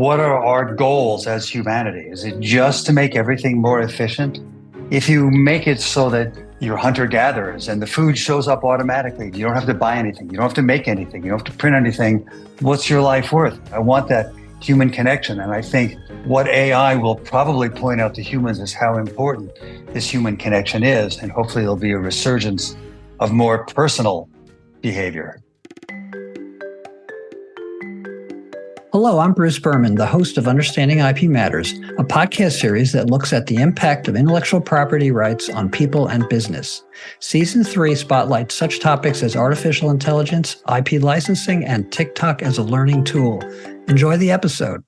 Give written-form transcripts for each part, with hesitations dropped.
what are our goals as humanity? Is it just to make everything more efficient? If you make it so that you're hunter-gatherers and the food shows up automatically, you don't have to buy anything, you don't have to make anything, you don't have to print anything, what's your life worth? I want that human connection. And I think what AI will probably point out to humans is how important this human connection is. And hopefully there'll be a resurgence of more personal behavior. Hello, I'm Bruce Berman, the host of Understanding IP Matters, a podcast series that looks at the impact of intellectual property rights on people and business. Season 3 spotlights such topics as artificial intelligence, IP licensing, and TikTok as a learning tool. Enjoy the episode.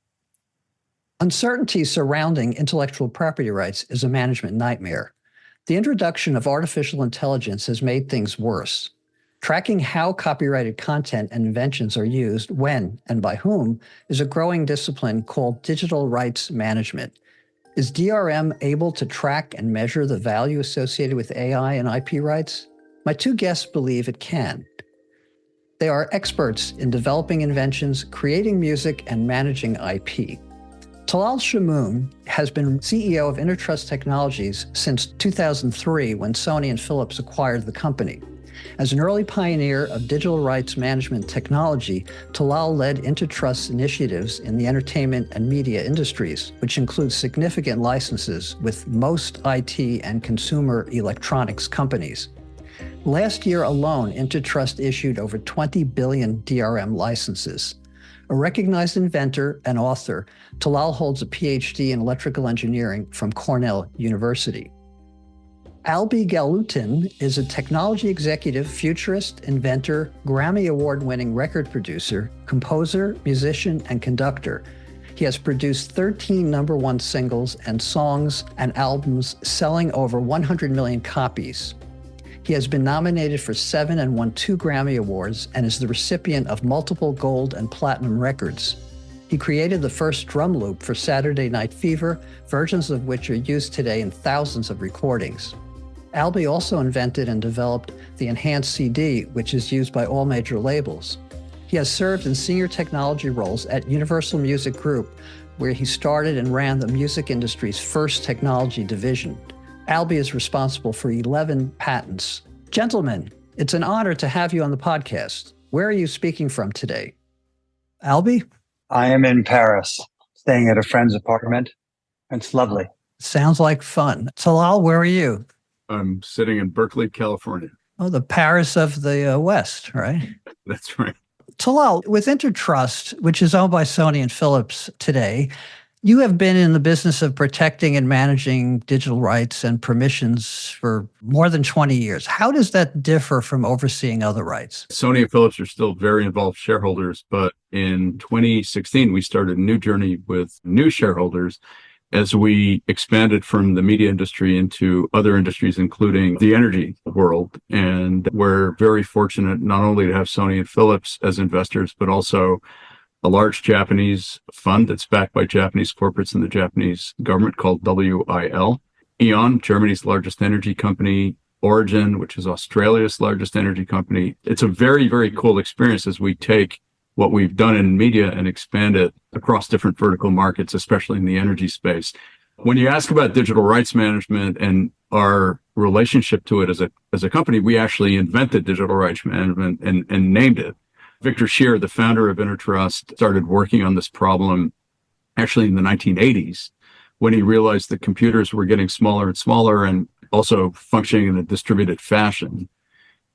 Uncertainty surrounding intellectual property rights is a management nightmare. The introduction of artificial intelligence has made things worse. Tracking how copyrighted content and inventions are used, when, and by whom is a growing discipline called digital rights management. Is DRM able to track and measure the value associated with AI and IP rights? My two guests believe it can. They are experts in developing inventions, creating music, and managing IP. Talal Shamoun has been CEO of Intertrust Technologies since 2003 when Sony and Philips acquired the company. As an early pioneer of digital rights management technology, Talal led Intertrust initiatives in the entertainment and media industries, which includes significant licenses with most IT and consumer electronics companies. Last year alone, Intertrust issued over 20 billion DRM licenses. A recognized inventor and author, Talal holds a PhD in electrical engineering from Cornell University. Albi Galutin is a technology executive, futurist, inventor, Grammy Award-winning record producer, composer, musician, and conductor. He has produced 13 #1 singles and songs and albums selling over 100 million copies. He has been nominated for 7 and won 2 Grammy Awards and is the recipient of multiple gold and platinum records. He created the first drum loop for Saturday Night Fever, versions of which are used today in thousands of recordings. Albi also invented and developed the enhanced CD, which is used by all major labels. He has served in senior technology roles at Universal Music Group, where he started and ran the music industry's first technology division. Albi is responsible for 11 patents. Gentlemen, it's an honor to have you on the podcast. Where are you speaking from today? Albi? I am in Paris, staying at a friend's apartment. It's lovely. Sounds like fun. Talal, where are you? I'm sitting in Berkeley, California. Oh, the Paris of the West, right? That's right. Talal, with Intertrust, which is owned by Sony and Philips today, you have been in the business of protecting and managing digital rights and permissions for more than 20 years. How does that differ from overseeing other rights? Sony and Philips are still very involved shareholders, but in 2016, we started a new journey with new shareholders as we expanded from the media industry into other industries, including the energy world. And we're very fortunate not only to have Sony and Philips as investors, but also a large Japanese fund that's backed by Japanese corporates and the Japanese government called WIL. E.ON, Germany's largest energy company. Origin, which is Australia's largest energy company. It's a very, very cool experience as we take what we've done in media and expand it across different vertical markets, especially in the energy space. When you ask about digital rights management and our relationship to it as a company, we actually invented digital rights management and named it. Victor Shear, the founder of Intertrust, started working on this problem actually in the 1980s when he realized that computers were getting smaller and smaller and also functioning in a distributed fashion.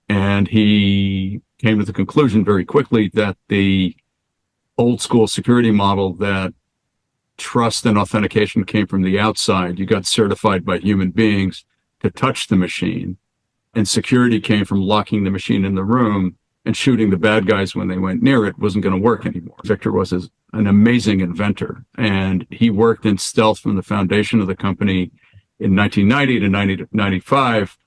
And he came to the conclusion very quickly that the old school security model that trust and authentication came from the outside, you got certified by human beings to touch the machine, and security came from locking the machine in the room and shooting the bad guys when they went near it, wasn't going to work anymore. Victor was an amazing inventor, and he worked in stealth from the foundation of the company in 1990 to 1995,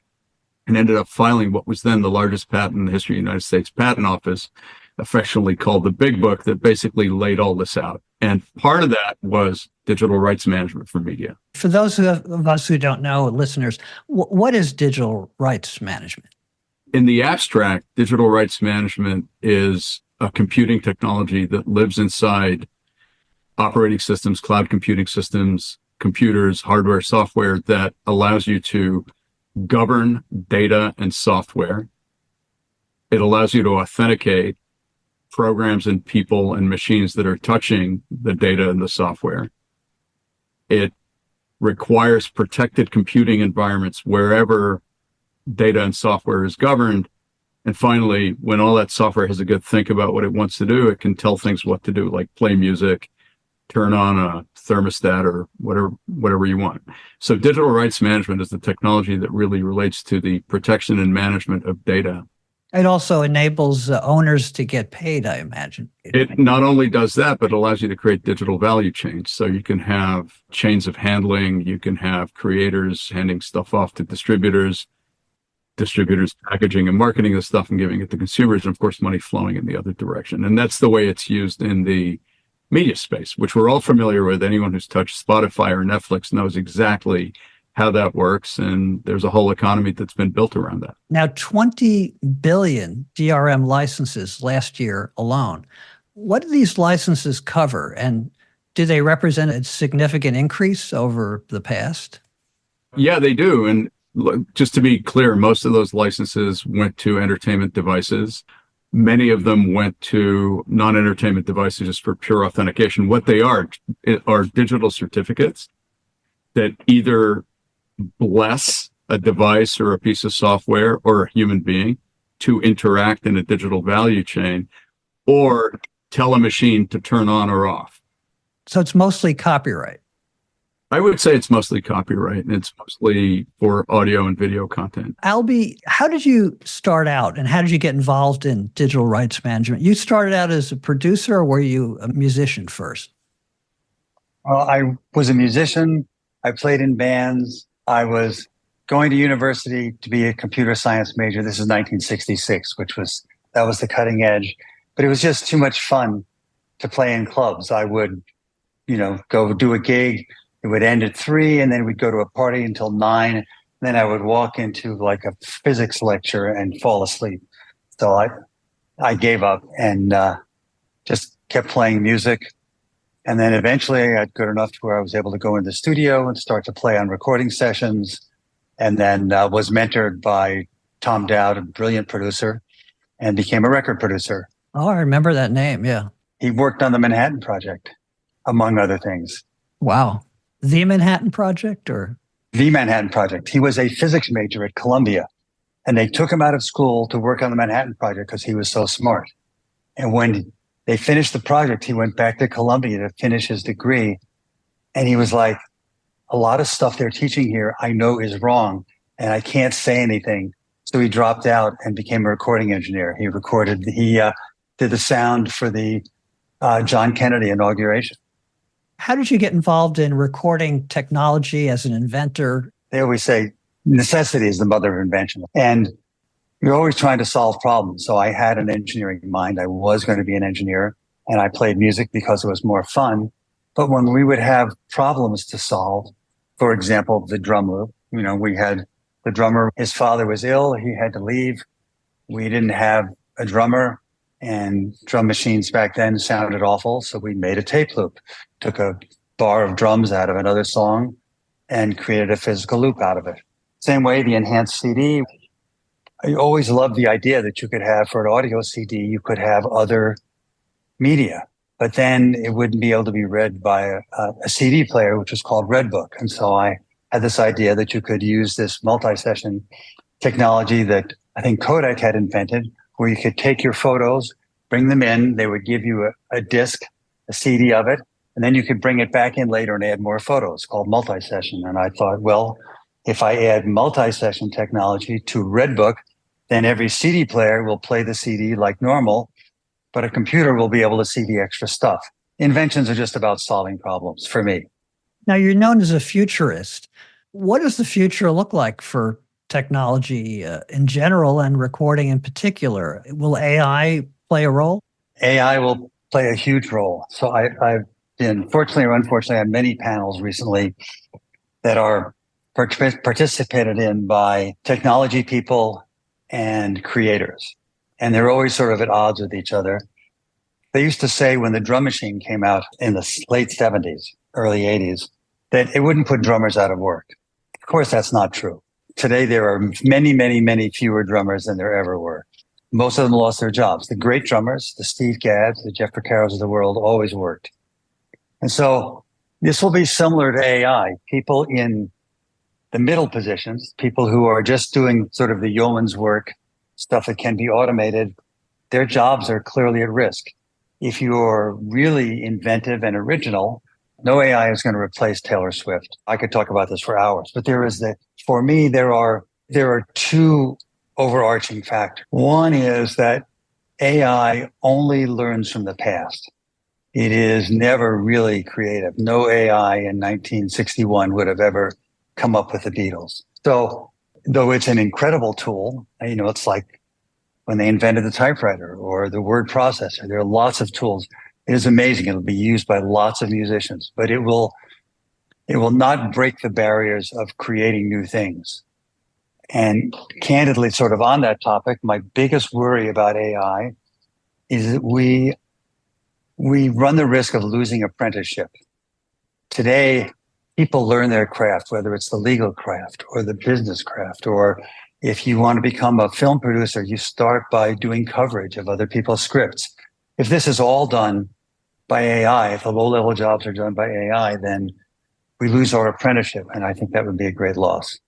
and ended up filing what was then the largest patent in the history of the United States Patent Office, affectionately called the Big Book, that basically laid all this out. And part of that was digital rights management for media. For those of us who don't know, listeners, what is digital rights management? In the abstract, digital rights management is a computing technology that lives inside operating systems, cloud computing systems, computers, hardware, software that allows you to govern data and software. It allows you to authenticate programs and people and machines that are touching the data and the software. It requires protected computing environments wherever data and software is governed. And finally, when all that software has a good think about what it wants to do, it can tell things what to do, like play music, turn on a thermostat, or whatever you want. So digital rights management is the technology that really relates to the protection and management of data. It also enables owners to get paid, I imagine. It not only does that, but allows you to create digital value chains. So you can have chains of handling, you can have creators handing stuff off to distributors packaging and marketing the stuff and giving it to consumers, and of course, money flowing in the other direction. And that's the way it's used in the media space, which we're all familiar with. Anyone who's touched Spotify or Netflix knows exactly how that works. And there's a whole economy that's been built around that. Now, 20 billion DRM licenses last year alone. What do these licenses cover? And do they represent a significant increase over the past? Yeah, they do. And just to be clear, most of those licenses went to entertainment devices. Many of them went to non-entertainment devices just for pure authentication. What they are digital certificates that either bless a device or a piece of software or a human being to interact in a digital value chain, or tell a machine to turn on or off. So it's mostly copyright. I would say it's mostly copyright, and it's mostly for audio and video content. Albie, how did you start out, and how did you get involved in digital rights management? You started out as a producer, or were you a musician first? Well, I was a musician. I played in bands. I was going to university to be a computer science major. This is 1966, that was the cutting edge. But it was just too much fun to play in clubs. I would, go do a gig. It would end at 3, and then we'd go to a party until 9. Then I would walk into like a physics lecture and fall asleep. So I gave up and just kept playing music. And then eventually I got good enough to where I was able to go into the studio and start to play on recording sessions. And then was mentored by Tom Dowd, a brilliant producer, and became a record producer. Oh, I remember that name. Yeah. He worked on the Manhattan Project, among other things. Wow. The Manhattan Project, or? The Manhattan Project. He was a physics major at Columbia, and they took him out of school to work on the Manhattan Project because he was so smart. And when they finished the project, he went back to Columbia to finish his degree. And he was like, a lot of stuff they're teaching here I know is wrong, and I can't say anything. So he dropped out and became a recording engineer. He did the sound for the John Kennedy inauguration. How did you get involved in recording technology as an inventor? They always say necessity is the mother of invention. And you're always trying to solve problems. So I had an engineering mind. I was going to be an engineer, and I played music because it was more fun. But when we would have problems to solve, for example, the drum loop, we had the drummer, his father was ill. He had to leave. We didn't have a drummer, and drum machines back then sounded awful. So we made a tape loop, took a bar of drums out of another song and created a physical loop out of it. Same way, the enhanced CD. I always loved the idea that you could have, for an audio CD, you could have other media, but then it wouldn't be able to be read by a CD player, which was called Redbook. And so I had this idea that you could use this multi-session technology that I think Kodak had invented, where you could take your photos, bring them in, they would give you a disc, a CD of it, and then you could bring it back in later and add more photos, called multi-session. And I thought, well, if I add multi-session technology to Redbook, then every CD player will play the CD like normal, but a computer will be able to see the extra stuff. Inventions are just about solving problems for me. Now, you're known as a futurist. What does the future look like for technology in general and recording in particular? Will AI play a role? AI will play a huge role. So I've been, fortunately or unfortunately, on many panels recently that are participated in by technology people and creators. And they're always sort of at odds with each other. They used to say when the drum machine came out in the late 70s, early 80s, that it wouldn't put drummers out of work. Of course, that's not true. Today, there are many, many, many fewer drummers than there ever were. Most of them lost their jobs. The great drummers, the Steve Gadds, the Jeff Porcaros of the world, always worked. And so this will be similar to AI. People in the middle positions, people who are just doing sort of the yeoman's work, stuff that can be automated, their jobs are clearly at risk. If you're really inventive and original, no AI is going to replace Taylor Swift. I could talk about this for hours, but for me, there are two overarching factors. One is that AI only learns from the past. It is never really creative. No AI in 1961 would have ever come up with the Beatles. So though it's an incredible tool, it's like when they invented the typewriter or the word processor, there are lots of tools. It is amazing. It'll be used by lots of musicians, but it will not break the barriers of creating new things. And candidly, sort of on that topic, my biggest worry about AI is that we run the risk of losing apprenticeship. Today, people learn their craft, whether it's the legal craft or the business craft, or if you want to become a film producer, you start by doing coverage of other people's scripts. If this is all done by AI, if the low-level jobs are done by AI, then we lose our apprenticeship, and I think that would be a great loss.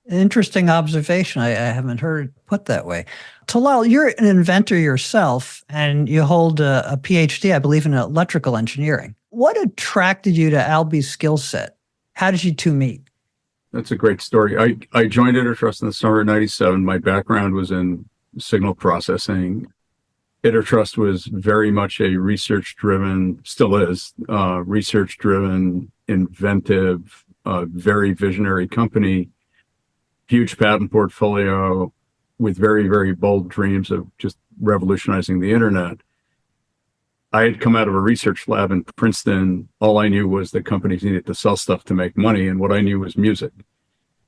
Interesting observation. I haven't heard it put that way. Talal, you're an inventor yourself, and you hold a PhD, I believe, in electrical engineering. What attracted you to Albie's skill set? How did you two meet? That's a great story. I joined Intertrust in the summer of 97. My background was in signal processing. Intertrust was very much a research-driven, still is, research-driven, inventive, very visionary company. Huge patent portfolio with very, very bold dreams of just revolutionizing the internet. I had come out of a research lab in Princeton. All I knew was that companies needed to sell stuff to make money, and what I knew was music.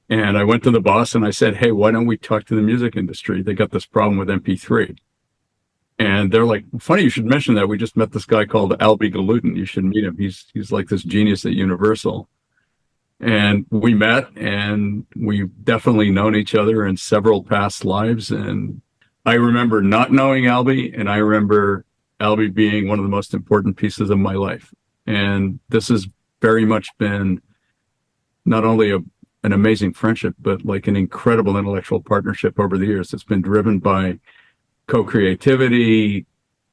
And I went to the boss and I said, hey, why don't we talk to the music industry? They got this problem with MP3. And they're like, funny you should mention that. We just met this guy called Albie Galutin. You should meet him. He's like this genius at Universal. And we met, and we've definitely known each other in several past lives. And I remember not knowing Albie, and I remember Albie being one of the most important pieces of my life. And this has very much been not only an amazing friendship, but like an incredible intellectual partnership over the years. It's been driven by co-creativity,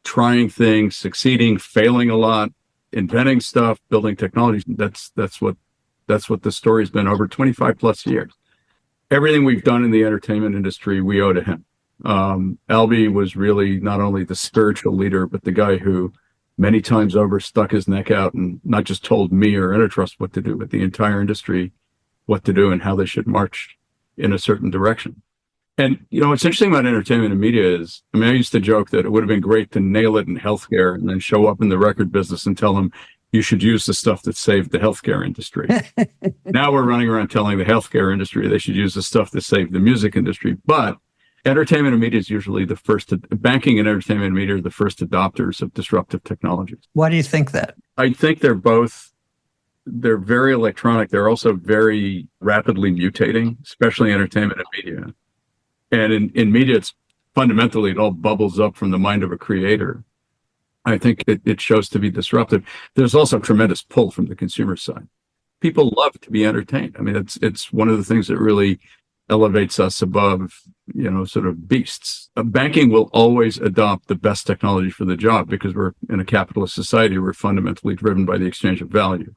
trying things, succeeding, failing a lot, inventing stuff, building technologies. That's what the story's been over 25 plus years. Everything we've done in the entertainment industry, we owe to him. Albie was really not only the spiritual leader, but the guy who many times over stuck his neck out and not just told me or Intertrust what to do, but the entire industry what to do and how they should march in a certain direction. And, what's interesting about entertainment and media is, I used to joke that it would have been great to nail it in healthcare and then show up in the record business and tell them, you should use the stuff that saved the healthcare industry. Now we're running around telling the healthcare industry they should use the stuff that saved the music industry. But entertainment and media is usually banking and entertainment and media are the first adopters of disruptive technologies. Why do you think that? I think they're very electronic. They're also very rapidly mutating, especially entertainment and media. And in media, it's fundamentally, it all bubbles up from the mind of a creator. I think it shows to be disruptive. There's also tremendous pull from the consumer side. People love to be entertained. It's one of the things that really elevates us above, sort of beasts. Banking will always adopt the best technology for the job because we're in a capitalist society. We're fundamentally driven by the exchange of value.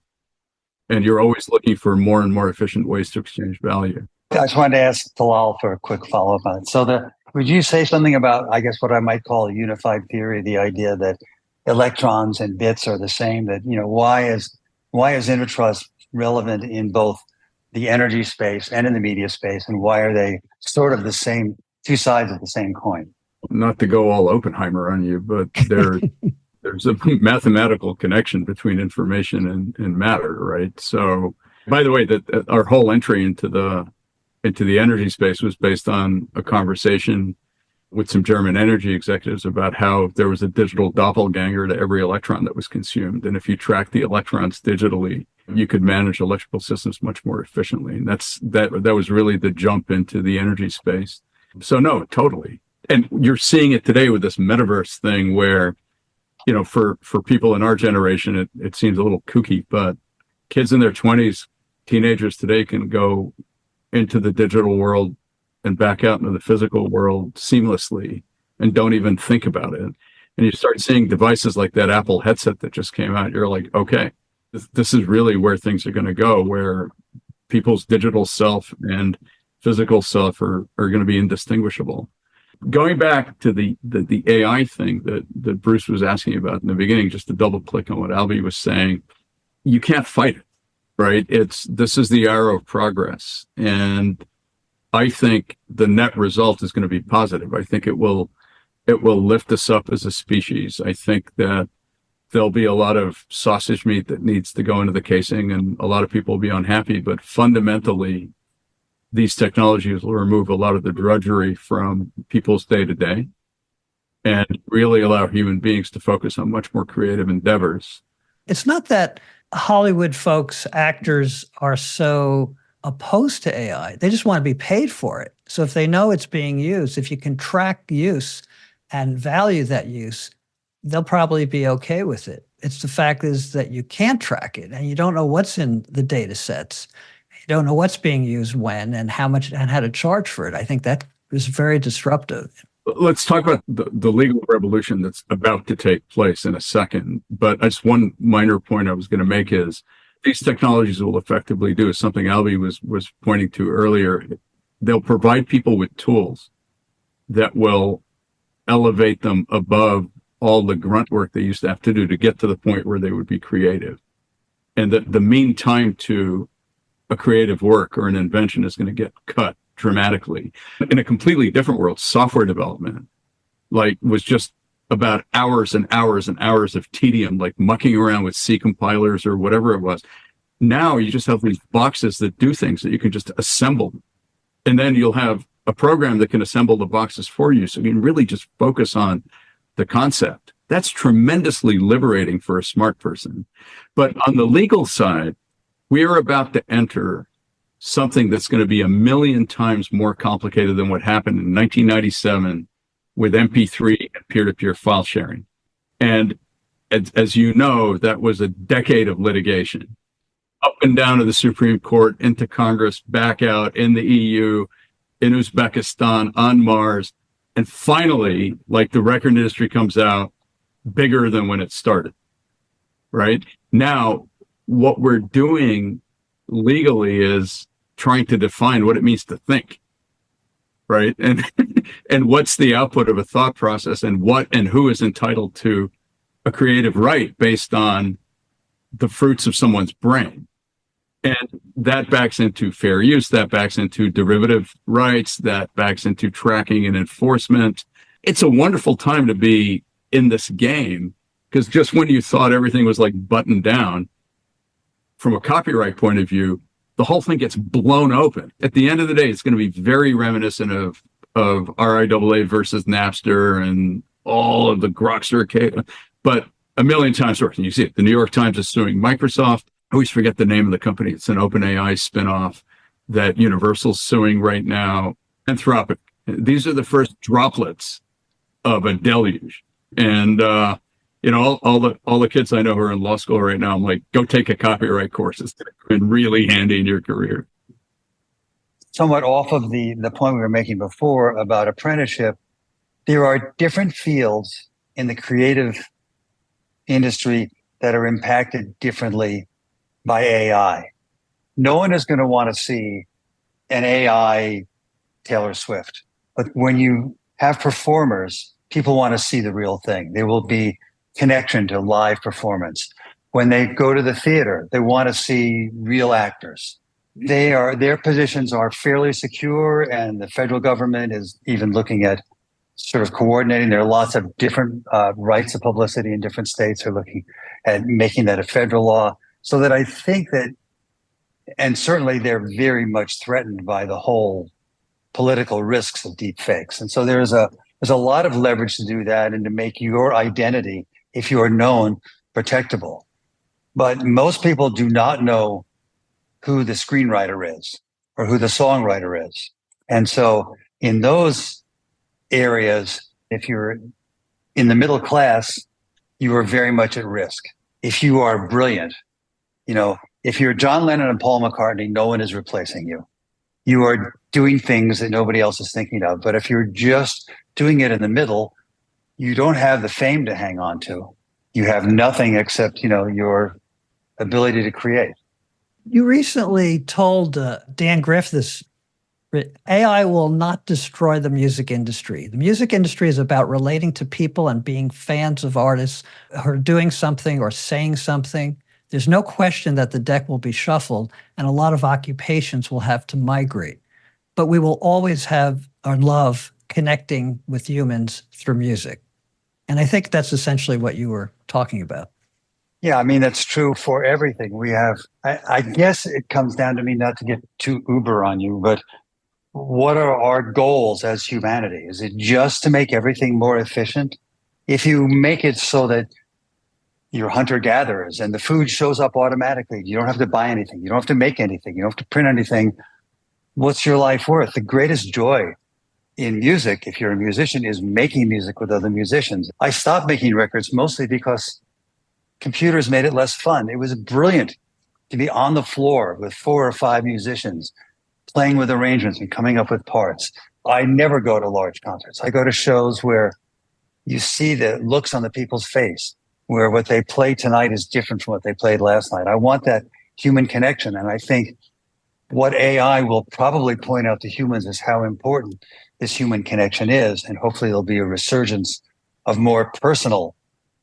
And you're always looking for more and more efficient ways to exchange value. I just wanted to ask Talal for a quick follow-up on it. So would you say something about, I guess, what I might call a unified theory, the idea that electrons and bits are the same, that, why is Intertrust relevant in both the energy space and in the media space, and why are they sort of the same, two sides of the same coin? Not to go all Oppenheimer on you, but there's a mathematical connection between information and matter, right? So, by the way, that our whole entry into the energy space was based on a conversation with some German energy executives about how there was a digital doppelganger to every electron that was consumed. And if you track the electrons digitally, you could manage electrical systems much more efficiently. And that was really the jump into the energy space. So no, totally. And you're seeing it today with this metaverse thing where, for people in our generation, it seems a little kooky, but kids in their 20s, teenagers today can go into the digital world and back out into the physical world seamlessly and don't even think about it. And you start seeing devices like that Apple headset that just came out. You're like, okay, this is really where things are going to go, where people's digital self and physical self are going to be indistinguishable. Going back to the AI thing that Bruce was asking about in the beginning, just to double click on what Albie was saying, you can't fight it, right? This is the arrow of progress. And I think the net result is going to be positive. I think it will lift us up as a species. I think that there'll be a lot of sausage meat that needs to go into the casing, and a lot of people will be unhappy. But fundamentally, these technologies will remove a lot of the drudgery from people's day to day and really allow human beings to focus on much more creative endeavors. It's not that Hollywood folks, actors are so opposed to AI. They just want to be paid for it. So if they know it's being used, if you can track use and value that use, they'll probably be okay with it. It's the fact is that you can't track it and you don't know what's in the data sets. You don't know what's being used when and how much and how to charge for it. I think that is very disruptive. Let's talk about the legal revolution that's about to take place in a second. But just one minor point I was going to make is these technologies will effectively do is something Albie was pointing to earlier. They'll provide people with tools that will elevate them above all the grunt work they used to have to do to get to the point where they would be creative. And the mean time to a creative work or an invention is going to get cut dramatically. In a completely different world, software development was just about hours and hours and hours of tedium, like mucking around with C compilers or whatever it was. Now you just have these boxes that do things that you can just assemble. And then you'll have a program that can assemble the boxes for you. So you can really just focus on the concept. That's tremendously liberating for a smart person. But on the legal side, we are about to enter something that's going to be 1,000,000 times more complicated than what happened in 1997 with MP3 and peer-to-peer file sharing. And as you know, that was a decade of litigation, up and down to the Supreme Court, into Congress, back out, in the EU, in Uzbekistan, on Mars. And finally, the record industry comes out bigger than when it started, right? Now, what we're doing legally is trying to define what it means to think, right? And what's the output of a thought process, and what and who is entitled to a creative right based on the fruits of someone's brain. And that backs into fair use, that backs into derivative rights, that backs into tracking and enforcement. It's a wonderful time to be in this game, because just when you thought everything was buttoned down from a copyright point of view, the whole thing gets blown open. At the end of the day, it's going to be very reminiscent of RIAA versus Napster and all of the Grokster, but 1,000,000 times worse. And you see it. The New York Times is suing Microsoft. I always forget the name of the company. It's an OpenAI spinoff that Universal's suing right now. Anthropic. These are the first droplets of a deluge. And all the kids I know who are in law school right now, I'm like, go take a copyright course. It's been really handy in your career. Somewhat off of the point we were making before about apprenticeship, there are different fields in the creative industry that are impacted differently by AI. No one is going to want to see an AI Taylor Swift. But when you have performers, people want to see the real thing. There will be connection to live performance. When they go to the theater, they want to see real actors. Their positions are fairly secure, and the federal government is even looking at sort of coordinating. There are lots of different rights of publicity in different states who are looking at making that a federal law. So that I think that, and certainly they're very much threatened by the whole political risks of deep fakes. And so there's a There's a lot of leverage to do that and to make your identity, if you are known, protectable. But most people do not know who the screenwriter is or who the songwriter is. And so in those areas, if you're in the middle class, you are very much at risk. If you are brilliant, if you're John Lennon and Paul McCartney, no one is replacing you. You are doing things that nobody else is thinking of. But if you're just doing it in the middle, you don't have the fame to hang on to. You have nothing except, your ability to create. You recently told Dan Griff this, AI will not destroy the music industry. The music industry is about relating to people and being fans of artists who are doing something or saying something. There's no question that the deck will be shuffled and a lot of occupations will have to migrate. But we will always have our love connecting with humans through music. And I think that's essentially what you were talking about. Yeah, I mean, that's true for everything. We have, I guess it comes down to me not to get too uber on you, but what are our goals as humanity? Is it just to make everything more efficient? If you make it so that you're hunter-gatherers and the food shows up automatically, you don't have to buy anything, you don't have to make anything, you don't have to print anything, what's your life worth? The greatest joy in music, if you're a musician, is making music with other musicians. I stopped making records mostly because computers made it less fun. It was brilliant to be on the floor with 4 or 5 musicians playing with arrangements and coming up with parts. I never go to large concerts. I go to shows where you see the looks on the people's face, where what they play tonight is different from what they played last night. I want that human connection. And I think what AI will probably point out to humans is how important this human connection is. And hopefully there'll be a resurgence of more personal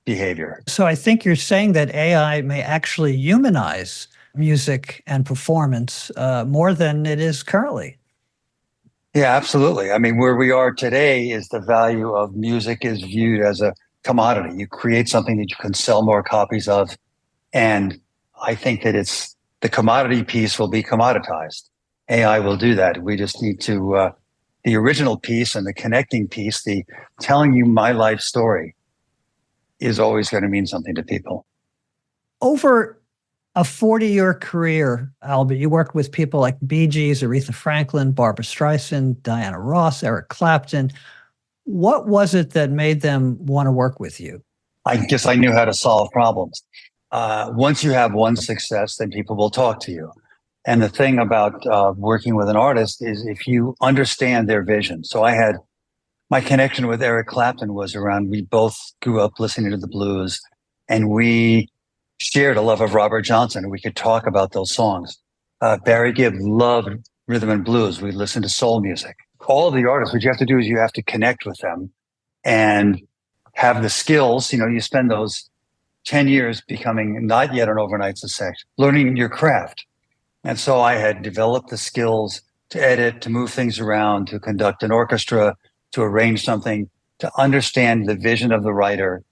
behavior. So I think you're saying that AI may actually humanize music and performance more than it is currently. Yeah, absolutely. I mean, where we are today is the value of music is viewed as a commodity. You create something that you can sell more copies of. And I think that the commodity piece will be commoditized. AI will do that. We just need to, the original piece and the connecting piece, the telling you my life story is always going to mean something to people. Over a 40-year career, Albert, you worked with people like Bee Gees, Aretha Franklin, Barbra Streisand, Diana Ross, Eric Clapton. What was it that made them want to work with you? I guess I knew how to solve problems. Once you have one success, then people will talk to you. And the thing about working with an artist is if you understand their vision. So my connection with Eric Clapton was around, we both grew up listening to the blues and we shared a love of Robert Johnson, and we could talk about those songs. Barry Gibb loved rhythm and blues. We listened to soul music. All of the artists, what you have to do is you have to connect with them and have the skills. You spend those 10 years becoming not yet an overnight success, learning your craft. And so I had developed the skills to edit, to move things around, to conduct an orchestra, to arrange something, to understand the vision of the writer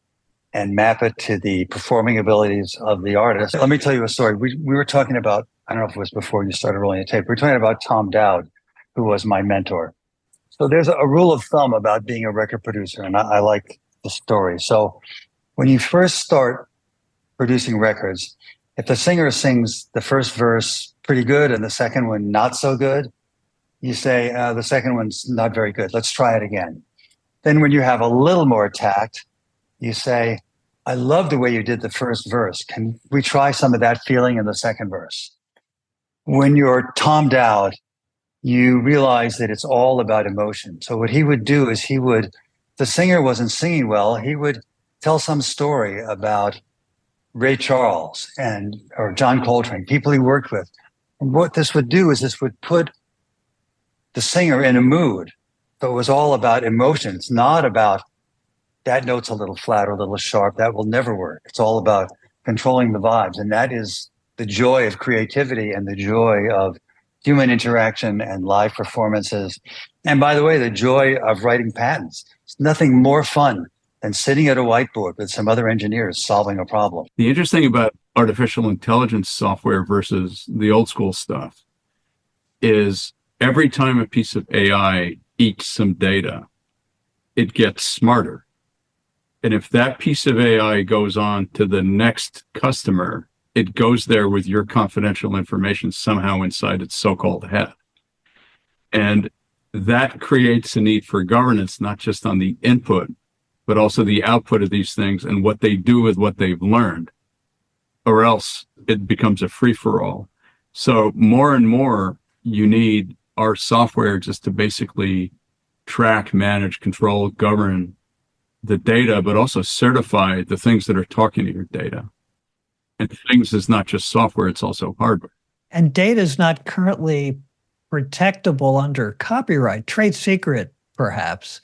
and map it to the performing abilities of the artist. Let me tell you a story. We were talking about, I don't know if it was before you started rolling the tape, we were talking about Tom Dowd, who was my mentor. So there's a rule of thumb about being a record producer, and I like the story. So when you first start producing records, if the singer sings the first verse pretty good and the second one not so good, you say, the second one's not very good. Let's try it again. Then when you have a little more tact, you say, I love the way you did the first verse. Can we try some of that feeling in the second verse? When you're Tom Dowd, you realize that it's all about emotion. So what he would do is the singer wasn't singing well, he would tell some story about Ray Charles or John Coltrane, people he worked with. And what this would do is this would put the singer in a mood. So it was all about emotion. It's not about that note's a little flat or a little sharp. That will never work. It's all about controlling the vibes. And that is the joy of creativity and the joy of human interaction and live performances. And by the way, the joy of writing patents. It's nothing more fun than sitting at a whiteboard with some other engineers solving a problem. The interesting about artificial intelligence software versus the old school stuff is every time a piece of AI eats some data, it gets smarter. And if that piece of AI goes on to the next customer, it goes there with your confidential information somehow inside its so-called head. And that creates a need for governance, not just on the input, but also the output of these things and what they do with what they've learned, or else it becomes a free-for-all. So more and more, you need our software just to basically track, manage, control, govern the data, but also certify the things that are talking to your data. And things is not just software, it's also hardware. And data is not currently protectable under copyright, trade secret, perhaps,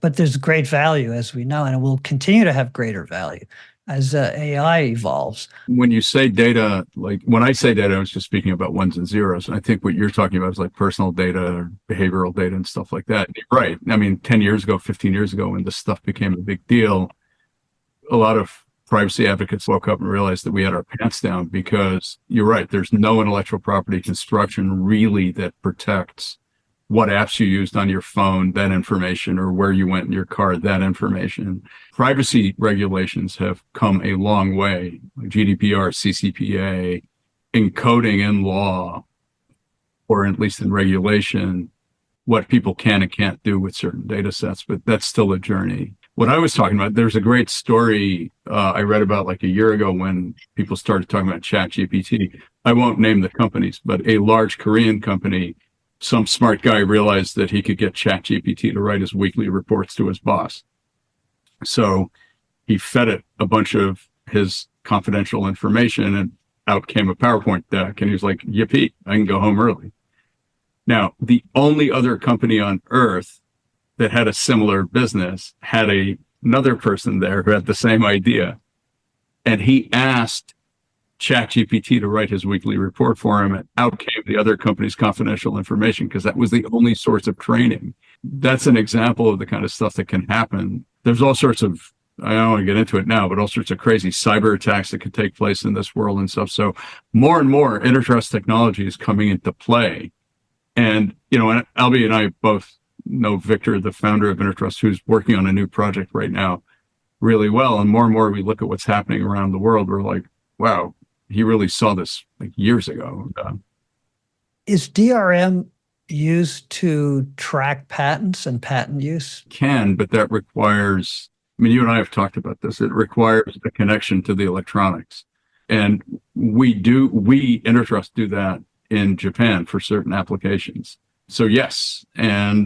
but there's great value, as we know, and it will continue to have greater value as AI evolves. When you say data, like when I say data, I was just speaking about ones and zeros. And I think what you're talking about is like personal data or behavioral data and stuff like that. You're right. I mean, 10 years ago, 15 years ago, when this stuff became a big deal, a lot of privacy advocates woke up and realized that we had our pants down, because you're right. There's no intellectual property construction really that protects what apps you used on your phone, that information, or where you went in your car, that information. Privacy regulations have come a long way. GDPR, CCPA, encoding in law, or at least in regulation, what people can and can't do with certain data sets, but that's still a journey. What I was talking about, there's a great story I read about like a year ago when people started talking about ChatGPT. I won't name the companies, but a large Korean company, some smart guy realized that he could get ChatGPT to write his weekly reports to his boss. So he fed it a bunch of his confidential information, and out came a PowerPoint deck. And he was like, yippee, I can go home early. Now, the only other company on earth that had a similar business had another person there who had the same idea. And he asked ChatGPT to write his weekly report for him, and out came the other company's confidential information, because that was the only source of training. That's an example of the kind of stuff that can happen. There's all sorts of, I don't want to get into it now, but all sorts of crazy cyber attacks that could take place in this world and stuff. So more and more Intertrust technology is coming into play. And, and Albie and I both know Victor, the founder of Intertrust, who's working on a new project right now really well. And more we look at what's happening around the world, we're like, wow, he really saw this like years ago. Is DRM used to track patents and patent use? Can, but that requires, I mean, you and I have talked about this. It requires a connection to the electronics. And we Intertrust do that in Japan for certain applications. So yes, and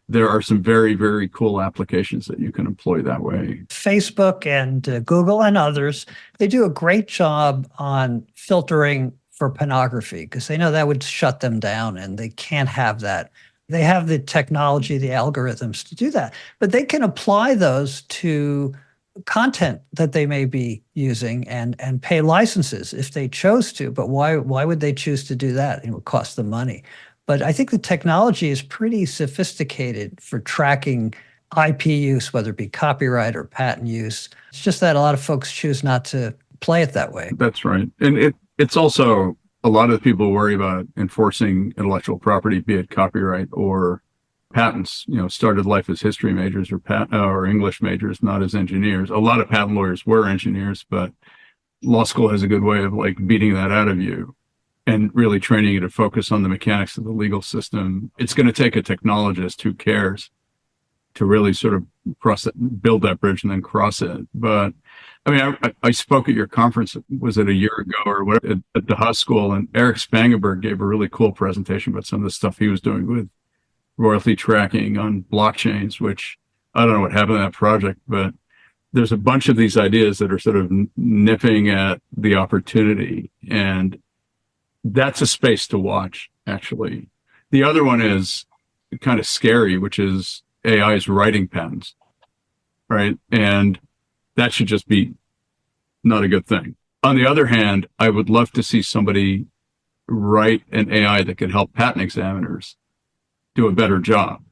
there are some very, very cool applications that you can employ that way. Facebook and Google and others, they do a great job on filtering for pornography, because they know that would shut them down, and they can't have that. They have the technology, the algorithms to do that, but they can apply those to content that they may be using and pay licenses if they chose to. But why would they choose to do that? It would cost them money. But I think the technology is pretty sophisticated for tracking IP use, whether it be copyright or patent use. It's just that a lot of folks choose not to play it that way. That's right. And it's also, a lot of people worry about enforcing intellectual property, be it copyright or patents, started life as history majors or English majors, not as engineers. A lot of patent lawyers were engineers, but law school has a good way of like beating that out of you and really training you to focus on the mechanics of the legal system. It's going to take a technologist who cares to really sort of build that bridge and then cross it. But I mean, I spoke at your conference, was it a year ago or whatever, at the Haas School, and Eric Spangenberg gave a really cool presentation about some of the stuff he was doing with royalty tracking on blockchains, which I don't know what happened to that project, but there's a bunch of these ideas that are sort of nipping at the opportunity. And that's a space to watch, actually. The other one is kind of scary, which is AI's writing patterns, right? And that should just be not a good thing. On the other hand, I would love to see somebody write an AI that could help patent examiners do a better job.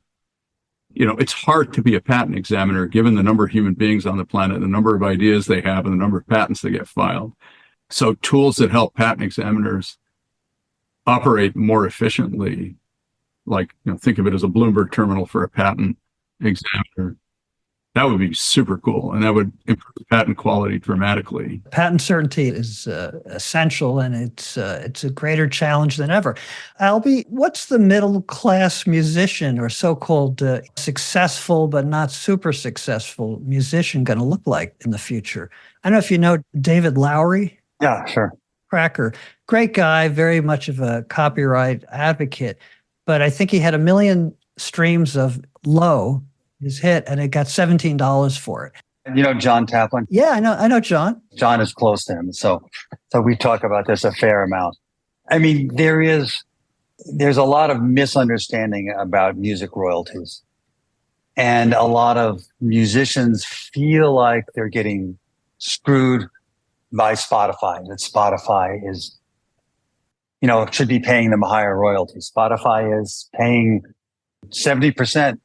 It's hard to be a patent examiner given the number of human beings on the planet, the number of ideas they have, and the number of patents that get filed. So tools that help patent examiners operate more efficiently, like, think of it as a Bloomberg terminal for a patent, examiner. That would be super cool, and that would improve patent quality dramatically. Patent certainty is essential, and it's a greater challenge than ever. Albie, what's the middle class musician or so-called successful but not super successful musician going to look like in the future? I don't know if you know David Lowery. Yeah, sure. Cracker, great guy, very much of a copyright advocate, but I think he had 1 million streams of Low, his hit, and it got $17 for it. You know John Taplin? Yeah, I know John. John is close to him, so we talk about this a fair amount. I mean, there's a lot of misunderstanding about music royalties, and a lot of musicians feel like they're getting screwed by Spotify. That Spotify is, should be paying them a higher royalty. Spotify is paying 70%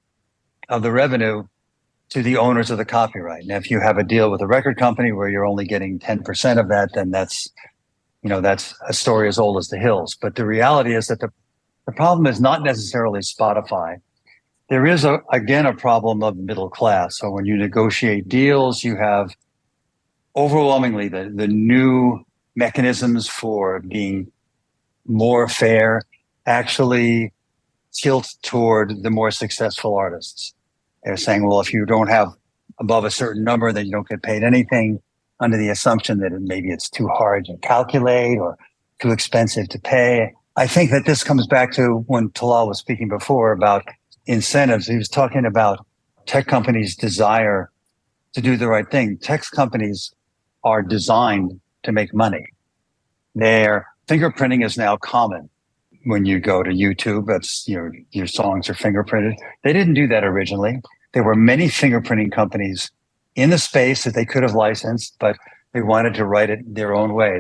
of the revenue to the owners of the copyright. Now, if you have a deal with a record company where you're only getting 10% of that, then that's a story as old as the hills. But the reality is that the problem is not necessarily Spotify. There is again a problem of middle class. So when you negotiate deals, you have overwhelmingly the new mechanisms for being more fair actually tilt toward the more successful artists. They're saying, well, if you don't have above a certain number, then you don't get paid anything, under the assumption that maybe it's too hard to calculate or too expensive to pay. I think that this comes back to when Talal was speaking before about incentives. He was talking about tech companies' desire to do the right thing. Tech companies are designed to make money. Their fingerprinting is now common. When you go to YouTube, that's your songs are fingerprinted. They didn't do that originally. There were many fingerprinting companies in the space that they could have licensed, but they wanted to write it their own way.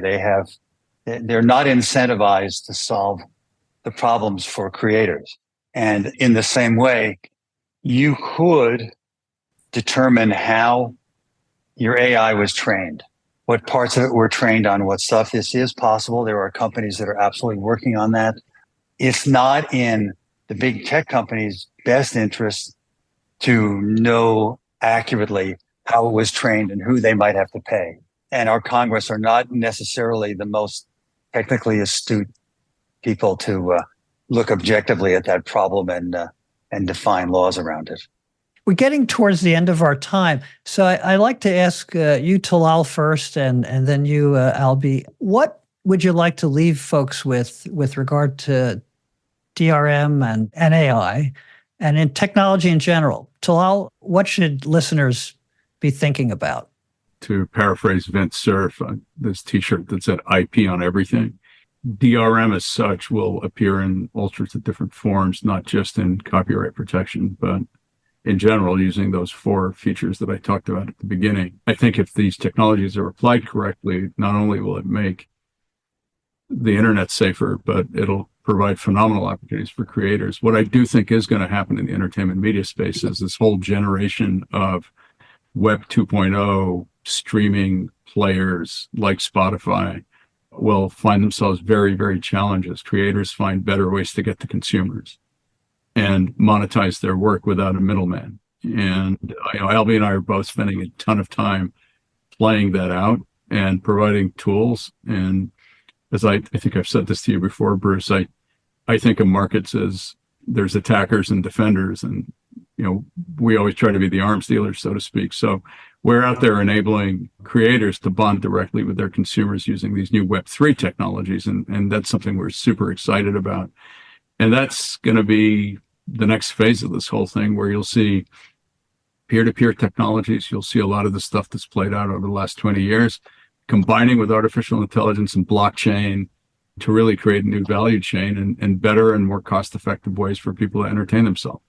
They're not incentivized to solve the problems for creators. And in the same way, you could determine how your AI was trained, what parts of it were trained on what stuff. This is possible. There are companies that are absolutely working on that. It's not in the big tech companies' best interest to know accurately how it was trained and who they might have to pay. And our Congress are not necessarily the most technically astute people to look objectively at that problem and define laws around it. We're getting towards the end of our time. So I like to ask you, Talal, first, and then you, Albie. What would you like to leave folks with regard to DRM and AI and in technology in general? Talal, what should listeners be thinking about? To paraphrase Vince Cerf, this T-shirt that said IP on everything. DRM as such will appear in all sorts of different forms, not just in copyright protection, but in general, using those 4 features that I talked about at the beginning. I think if these technologies are applied correctly, not only will it make the internet safer, but it'll provide phenomenal opportunities for creators. What I do think is going to happen in the entertainment media space is this whole generation of Web 2.0 streaming players like Spotify will find themselves very, very challenged as creators find better ways to get to consumers and monetize their work without a middleman. And Albie and I are both spending a ton of time playing that out and providing tools. And as I think I've said this to you before, Bruce, I think of markets as there's attackers and defenders, and we always try to be the arms dealers, so to speak. So we're out there enabling creators to bond directly with their consumers using these new Web3 technologies, and that's something we're super excited about. And that's going to be the next phase of this whole thing, where you'll see peer-to-peer technologies. You'll see a lot of the stuff that's played out over the last 20 years, combining with artificial intelligence and blockchain to really create a new value chain and better and more cost-effective ways for people to entertain themselves.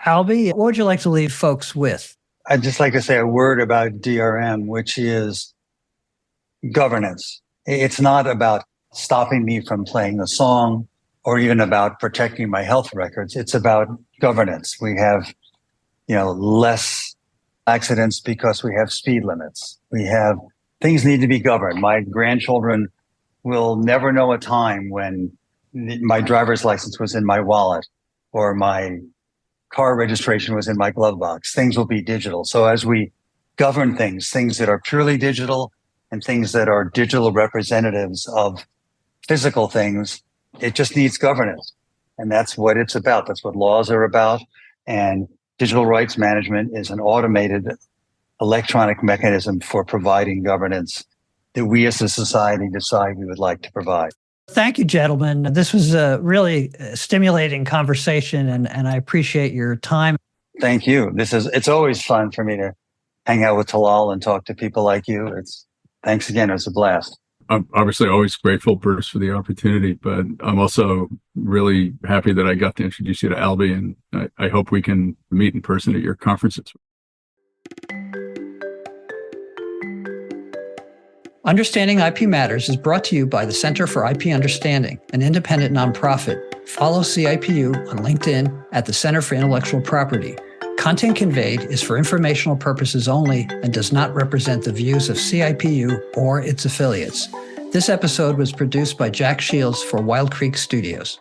Albie, what would you like to leave folks with? I'd just like to say a word about DRM, which is governance. It's not about stopping me from playing a song or even about protecting my health records. It's about governance. We have, less accidents because we have speed limits. Things need to be governed. My grandchildren will never know a time when my driver's license was in my wallet or my car registration was in my glove box. Things will be digital. So as we govern things that are purely digital and things that are digital representatives of physical things, it just needs governance. And that's what it's about. That's what laws are about. And digital rights management is an automated electronic mechanism for providing governance that we as a society decide we would like to provide. Thank you, gentlemen. This was a really stimulating conversation, and I appreciate your time. Thank you. It's always fun for me to hang out with Talal and talk to people like you. Thanks again. It was a blast. I'm obviously always grateful, Bruce, for the opportunity, but I'm also really happy that I got to introduce you to Albie, and I hope we can meet in person at your conferences. Understanding IP Matters is brought to you by the Center for IP Understanding, an independent nonprofit. Follow CIPU on LinkedIn at the Center for Intellectual Property. Content conveyed is for informational purposes only and does not represent the views of CIPU or its affiliates. This episode was produced by Jack Shields for Wild Creek Studios.